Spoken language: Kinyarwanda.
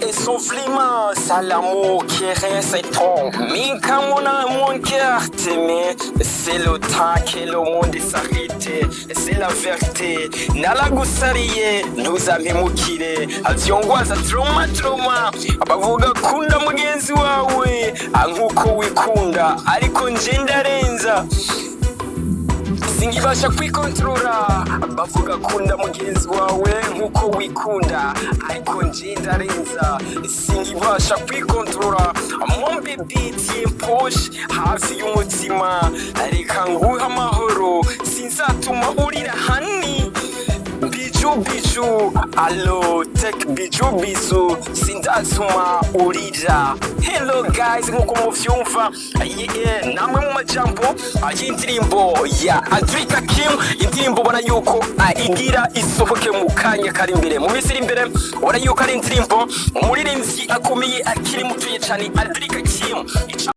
et soufflement, c'est l'amour qui reste ton. Mais comme on a mon cœur t'aimer, c'est le temps que le monde s'arrête, c'est la vérité. Nalagusariye, ntuzamemukire, avyongwaza trauma, abavuga kunda mugenzi wawe, nkuko wikunda, ariko nje ndarenza. Singibasha kwikontrola, bavuga kunda mugenzi wawe nkuko wikunda, ariko nje ndarenza. Singibasha kwikontrola, mon baby tiemposh hafi y'umutima, reka nguha amahoro, sinzatuma urira hani. Biju, allo, take biju, sindatuma urira. Hello guys, nkuko muvyumva, namwe mu majambo y'indirimbo ya Adrick AKIM, indirimbo ubona yuko igira isohoke mu kanya kari imbere, mu minsi iri imbere. Ubona yuko ari indirimbo umuririmbyi akomeye akiri mutuye cyane Adrick AKIM.